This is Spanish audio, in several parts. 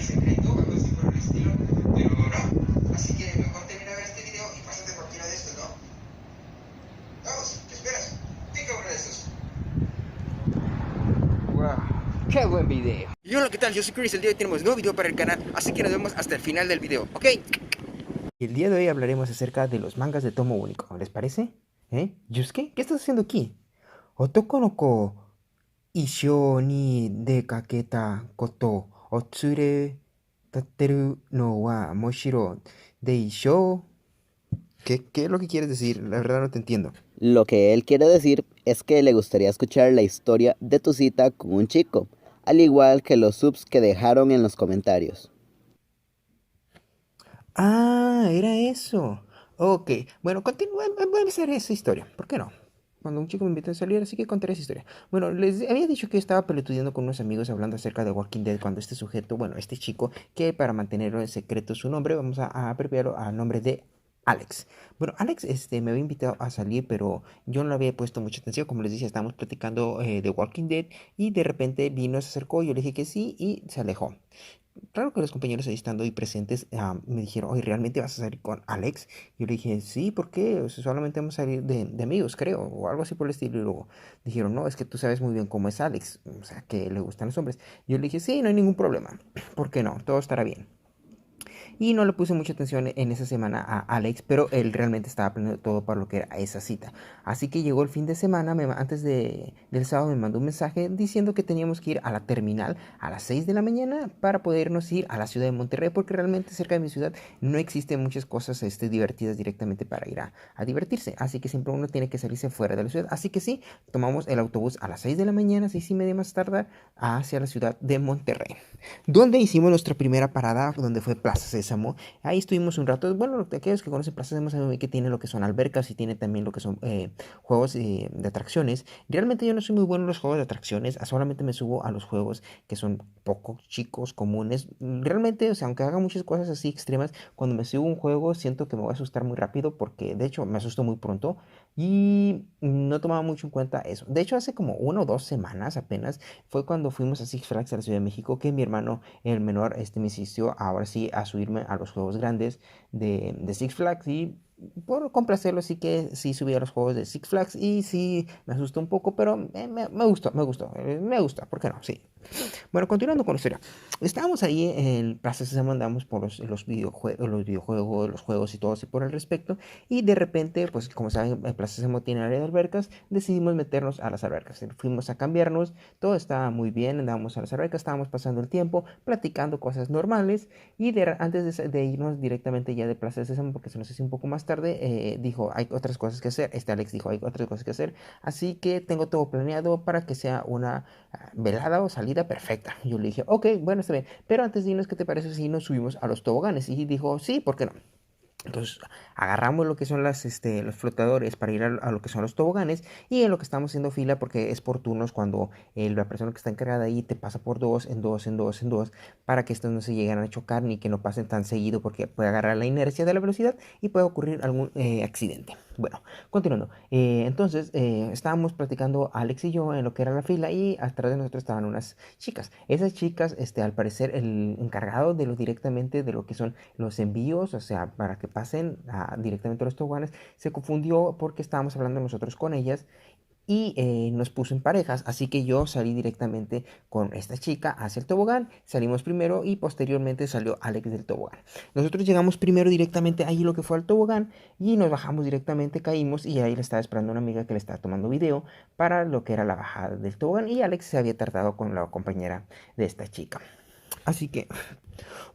secreto o algo así por el estilo, pero no. Así que mejor termina de ver este video y pásate cualquiera de estos, ¿no? Vamos, ¿qué esperas? Pica uno de estos. Wow, qué buen video. Y hola, ¿qué tal? Yo soy Chris, el día de hoy tenemos nuevo video para el canal, así que nos vemos hasta el final del video, ¿ok? Y el día de hoy hablaremos acerca de los mangas de tomo único, ¿les parece? ¿Yusuke? ¿Qué estás haciendo aquí? Otoko no ko ishou ni dekaketa koto o tsure tatteru no wa moshiro deishou. ¿Qué es lo que quieres decir? La verdad no te entiendo. Lo que él quiere decir es que le gustaría escuchar la historia de tu cita con un chico, al igual que los subs que dejaron en los comentarios. Ah, era eso. Ok, bueno, voy a empezar esa historia. ¿Por qué no? Cuando un chico me invitó a salir, así que contaré esa historia. Bueno, les había dicho que estaba pelotudeando con unos amigos hablando acerca de Walking Dead cuando este sujeto, bueno, este chico, que para mantenerlo en secreto su nombre, vamos a abreviarlo al nombre de Alex. Bueno, Alex me había invitado a salir, pero yo no le había puesto mucha atención. Como les dije, estábamos platicando de Walking Dead y de repente vino, se acercó, yo le dije que sí y se alejó. Claro que los compañeros ahí estando ahí presentes me dijeron, oye, ¿realmente vas a salir con Alex? Yo le dije, sí, ¿por qué? O sea, solamente vamos a salir de amigos, creo, o algo así por el estilo. Y luego dijeron, no, es que tú sabes muy bien cómo es Alex, o sea, que le gustan los hombres. Yo le dije, sí, no hay ningún problema, ¿por qué no? Todo estará bien. Y no le puse mucha atención en esa semana a Alex, pero él realmente estaba aprendiendo todo para lo que era esa cita. Así que llegó el fin de semana, antes del sábado me mandó un mensaje diciendo que teníamos que ir a la terminal a las 6 de la mañana para podernos ir a la ciudad de Monterrey, porque realmente cerca de mi ciudad no existen muchas cosas divertidas directamente para ir a divertirse. Así que siempre uno tiene que salirse fuera de la ciudad. Así que sí, tomamos el autobús a las 6 de la mañana, 6:30 más tardar, hacia la ciudad de Monterrey, donde hicimos nuestra primera parada, donde fue Plaza Sésamo. Ahí estuvimos un rato. Bueno, aquellos que conocen Plaza Sésamo saben que tiene lo que son albercas y tiene también lo que son juegos de atracciones. Realmente yo no soy muy bueno en los juegos de atracciones, solamente me subo a los juegos que son poco chicos, comunes. Realmente, o sea, aunque haga muchas cosas así extremas, cuando me subo a un juego siento que me voy a asustar muy rápido, porque de hecho me asusto muy pronto y no tomaba mucho en cuenta eso. De hecho, hace como 1 o 2 semanas apenas fue cuando fuimos a Six Flags a la Ciudad de México, que mi hermano, el menor, me insistió ahora sí a subirme a los juegos grandes de Six Flags, y por complacerlo sí que sí subí a los juegos de Six Flags y sí me asustó un poco, pero me gustó, me gusta, ¿por qué no? Sí. Bueno, continuando con la historia. Estábamos ahí en Plaza Sésamo, andamos por los videojuegos, los juegos y todo así por el respecto. Y de repente, pues como saben, Plaza Sésamo tiene área de albercas. Decidimos meternos a las albercas. Fuimos a cambiarnos, todo estaba muy bien, andábamos a las albercas, estábamos pasando el tiempo, platicando cosas normales. Y antes de irnos directamente ya de Plaza Sésamo, porque se nos hacía un poco más tarde, dijo, hay otras cosas que hacer. Alex dijo, hay otras cosas que hacer. Así que tengo todo planeado para que sea una velada o salida perfecta. Yo le dije, ok, bueno, está bien. Pero antes dinos qué te parece si nos subimos a los toboganes. Y dijo, sí, ¿por qué no? Entonces agarramos lo que son los flotadores para ir a lo que son los toboganes, y en lo que estamos haciendo fila, porque es por turnos, cuando la persona que está encargada ahí te pasa por dos, en dos, en dos, en dos, para que estos no se lleguen a chocar ni que no pasen tan seguido, porque puede agarrar la inercia de la velocidad y puede ocurrir algún accidente. Bueno, continuando. Entonces estábamos platicando Alex y yo en lo que era la fila, y atrás de nosotros estaban unas chicas. Esas chicas, al parecer, el encargado de lo directamente de lo que son los envíos, o sea, para que pasen directamente a los toboganes, se confundió porque estábamos hablando nosotros con ellas y nos puso en parejas. Así que yo salí directamente con esta chica hacia el tobogán. Salimos primero y posteriormente salió Alex del tobogán. Nosotros llegamos primero directamente ahí lo que fue al tobogán, y nos bajamos directamente, caímos, y ahí le estaba esperando una amiga que le estaba tomando video para lo que era la bajada del tobogán, y Alex se había tardado con la compañera de esta chica. Así que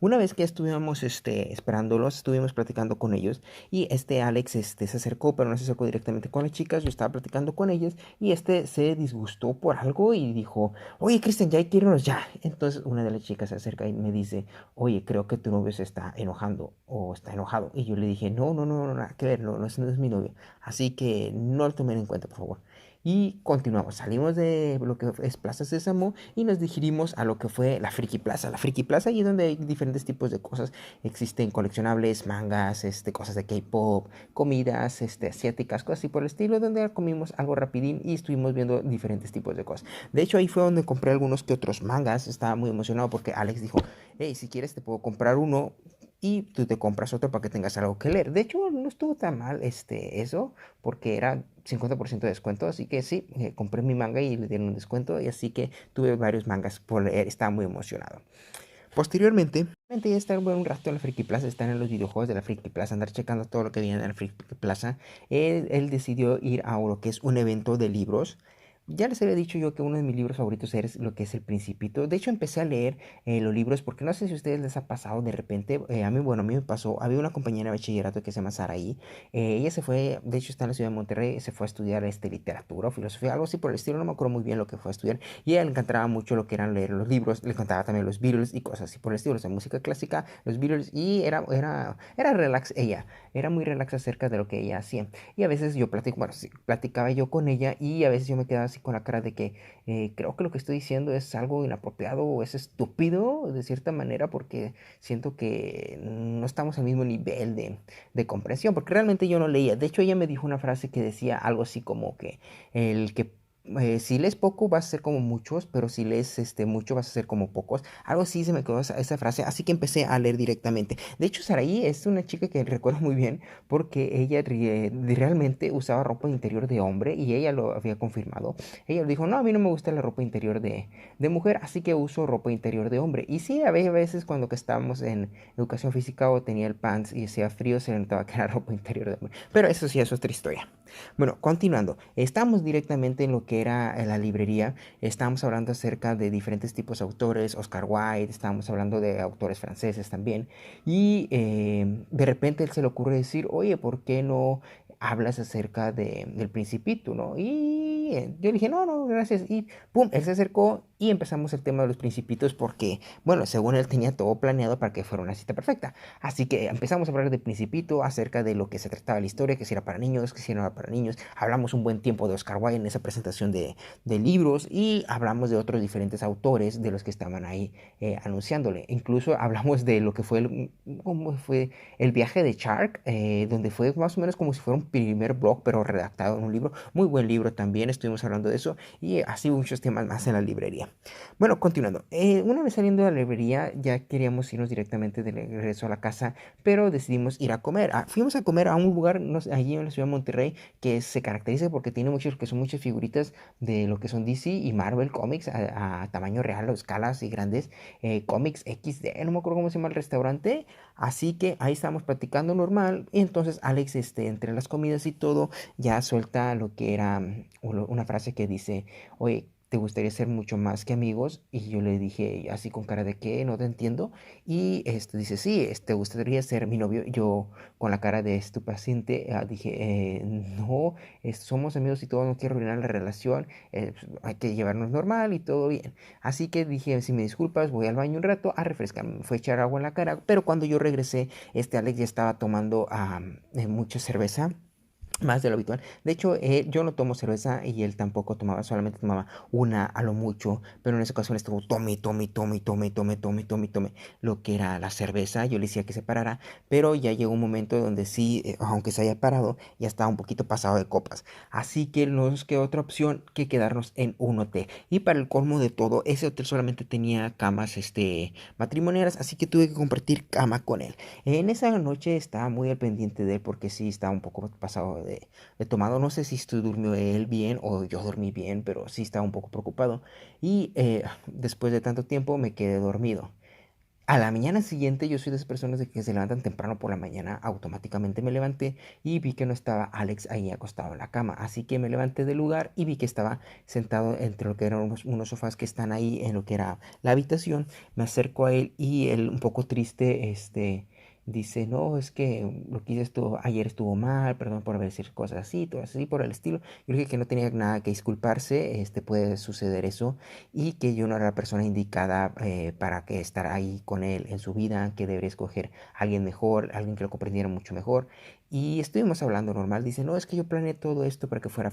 una vez que estuvimos esperándolos, estuvimos platicando con ellos, y Alex se acercó, pero no se acercó directamente con las chicas. Yo estaba platicando con ellas y se disgustó por algo y dijo, oye, Cristian, ya hay que irnos ya. Entonces una de las chicas se acerca y me dice, oye, creo que tu novio se está enojando o está enojado. Y yo le dije, no, no, no, no, nada que ver, no, no es mi novio. Así que no lo tomen en cuenta, por favor. Y continuamos, salimos de lo que es Plaza Sésamo y nos dirigimos a lo que fue la Friki Plaza. La Friki Plaza, ahí es donde hay diferentes tipos de cosas. Existen coleccionables, mangas, cosas de K-pop, comidas asiáticas, cosas así por el estilo, donde comimos algo rapidín y estuvimos viendo diferentes tipos de cosas. De hecho, ahí fue donde compré algunos que otros mangas. Estaba muy emocionado porque Alex dijo, hey, si quieres te puedo comprar uno y tú te compras otro para que tengas algo que leer. De hecho, no estuvo tan mal eso, porque era 50% de descuento, así que sí, compré mi manga y le dieron un descuento, y así que tuve varios mangas por leer, estaba muy emocionado. Posteriormente, ya estar un rato en la Friki Plaza, estar en los videojuegos de la Friki Plaza, andar checando todo lo que viene en la Friki Plaza, él decidió ir a lo que es un evento de libros. Ya les había dicho yo que uno de mis libros favoritos es lo que es El Principito. De hecho, empecé a leer los libros porque no sé si a ustedes les ha pasado de repente. A mí, bueno, a mí me pasó. Había una compañera de bachillerato que se llama Saraí. Ella se fue, de hecho está en la ciudad de Monterrey, se fue a estudiar literatura o filosofía, algo así por el estilo. No me acuerdo muy bien lo que fue a estudiar. Y a ella le encantaba mucho lo que eran leer los libros. Le encantaba también los Beatles y cosas así por el estilo. O sea, música clásica, los Beatles. Y era relax ella. Era muy relax acerca de lo que ella hacía. Y a veces yo bueno, sí, platicaba yo con ella y a veces yo me quedaba así con la cara de que creo que lo que estoy diciendo es algo inapropiado o es estúpido de cierta manera, porque siento que no estamos al mismo nivel de comprensión, porque realmente yo no leía. De hecho, ella me dijo una frase que decía algo así como que el que si lees poco vas a ser como muchos, pero si lees mucho vas a ser como pocos. Algo así se me quedó esa frase, así que empecé a leer directamente. De hecho, Saraí es una chica que recuerdo muy bien porque ella realmente usaba ropa interior de hombre y ella lo había confirmado. Ella dijo, no, a mí no me gusta la ropa interior de mujer, así que uso ropa interior de hombre. Y sí, había veces cuando que estábamos en educación física o tenía el pants y hacía frío, se le notaba que era ropa interior de hombre. Pero eso sí es otra historia. Bueno, continuando, estamos directamente en lo que era la librería, estábamos hablando acerca de diferentes tipos de autores, Oscar Wilde, estábamos hablando de autores franceses también, y de repente él se le ocurre decir, oye, ¿por qué no hablas acerca del Principito, ¿no? Y yo le dije, no, no, gracias, y pum, él se acercó y empezamos el tema de los Principitos porque, bueno, según él tenía todo planeado para que fuera una cita perfecta. Así que empezamos a hablar de Principito, acerca de lo que se trataba la historia, que si era para niños, que si no era para niños. Hablamos un buen tiempo de Oscar Wilde en esa presentación de libros y hablamos de otros diferentes autores de los que estaban ahí anunciándole. Incluso hablamos de lo que fue cómo fue el viaje de Shark, donde fue más o menos como si fuera un primer blog, pero redactado en un libro. Muy buen libro también, estuvimos hablando de eso y así muchos temas más en la librería. Bueno, continuando. Una vez saliendo de la librería, ya queríamos irnos directamente de regreso a la casa, pero decidimos ir a comer. Fuimos a comer a un lugar allí en la ciudad de Monterrey que se caracteriza porque tiene que son muchas figuritas de lo que son DC y Marvel Comics a tamaño real, o escalas y grandes. Comics XD, no me acuerdo cómo se llama el restaurante. Así que ahí estábamos platicando normal. Y entonces Alex, entre las comidas y todo, ya suelta lo que era una frase que dice, oye, ¿te gustaría ser mucho más que amigos? Y yo le dije así con cara de que no te entiendo. Y dice, sí, ¿te gustaría ser mi novio? Yo con la cara de estupefaciente dije, no, somos amigos y todo, no quiero arruinar la relación, hay que llevarnos normal y todo bien. Así que dije, si me disculpas, voy al baño un rato a refrescarme. Me fue a echar agua en la cara, pero cuando yo regresé, Alex ya estaba tomando mucha cerveza, más de lo habitual. De hecho, yo no tomo cerveza y él tampoco tomaba, solamente tomaba una a lo mucho, pero en esa ocasión estuvo tome lo que era la cerveza. Yo le decía que se parara, pero ya llegó un momento donde sí, aunque se haya parado, ya estaba un poquito pasado de copas. Así que no nos quedó otra opción que quedarnos en un hotel. Y para el colmo de todo, ese hotel solamente tenía camas matrimoniales, así que tuve que compartir cama con él. En esa noche estaba muy al pendiente de él porque sí estaba un poco pasado de tomado. No sé si durmió él bien o yo dormí bien, pero sí estaba un poco preocupado. Y después de tanto tiempo me quedé dormido. A la mañana siguiente, yo soy de esas personas de que se levantan temprano por la mañana, automáticamente me levanté y vi que no estaba Alex ahí acostado en la cama. Así que me levanté del lugar y vi que estaba sentado entre lo que eran unos sofás que están ahí en lo que era la habitación. Me acerco a él y él un poco triste, dice, no, es que lo que hice ayer estuvo mal, perdón por decir cosas así, todo así por el estilo. Yo dije que no tenía nada que disculparse, puede suceder eso y que yo no era la persona indicada para que estar ahí con él en su vida, que debería escoger a alguien mejor, alguien que lo comprendiera mucho mejor. Y estuvimos hablando normal. Dice, no, es que yo planeé todo esto para que fuera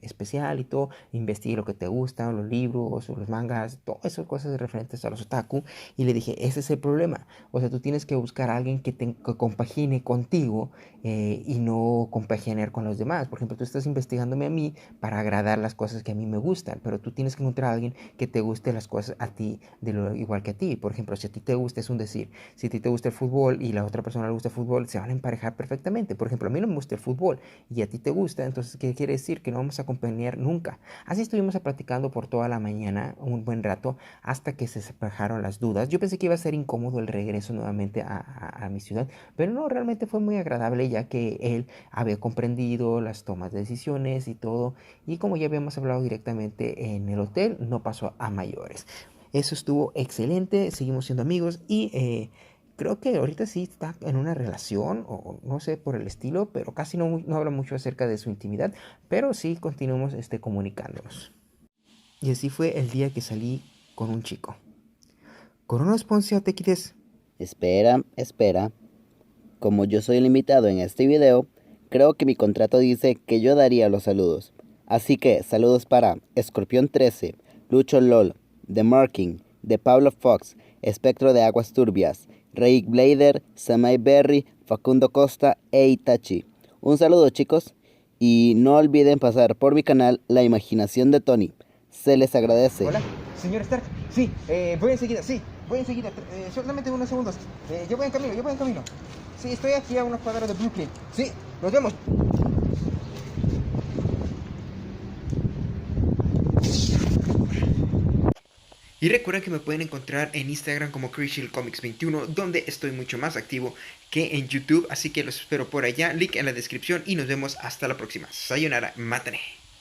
especial y todo. Investigué lo que te gusta, los libros, los mangas, todas esas cosas referentes a los otaku. Y le dije, ese es el problema. O sea, tú tienes que buscar a alguien que compagine contigo y no compaginar con los demás. Por ejemplo, tú estás investigándome a mí para agradar las cosas que a mí me gustan, pero tú tienes que encontrar a alguien que te guste las cosas a ti de lo igual que a ti. Por ejemplo, si a ti te gusta, es un decir, si a ti te gusta el fútbol y la otra persona le gusta el fútbol, se van a emparejar perfectamente. Por ejemplo, a mí no me gusta el fútbol y a ti te gusta, entonces, ¿qué quiere decir? Que no vamos a acompañar nunca. Así estuvimos platicando por toda la mañana, un buen rato, hasta que se despejaron las dudas. Yo pensé que iba a ser incómodo el regreso nuevamente a mi ciudad, pero no, realmente fue muy agradable ya que él había comprendido las tomas de decisiones y todo, y como ya habíamos hablado directamente en el hotel, no pasó a mayores. Eso estuvo excelente, seguimos siendo amigos y creo que ahorita sí está en una relación, o no sé por el estilo, pero casi no habla mucho acerca de su intimidad, pero sí continuamos comunicándonos. Y así fue el día que salí con un chico. ¿Coronas Ponce o te quites? Espera, espera. Como yo soy el invitado en este video, creo que mi contrato dice que yo daría los saludos. Así que saludos para Escorpión 13, Lucho LOL, The Marking, de Pablo Fox, Espectro de Aguas Turbias, Rey Blader, Samay Berry, Facundo Costa e Itachi. Un saludo, chicos, y no olviden pasar por mi canal La Imaginación de Tony. Se les agradece. Hola, señor Stark. Sí, voy enseguida, sí, voy enseguida. Solamente unos segundos. Yo voy en camino. Sí, estoy aquí a unos cuadros de Brooklyn. Sí, nos vemos. Y recuerden que me pueden encontrar en Instagram como ChrisChillComics21, donde estoy mucho más activo que en YouTube, así que los espero por allá, link en la descripción y nos vemos hasta la próxima. Sayonara, matane.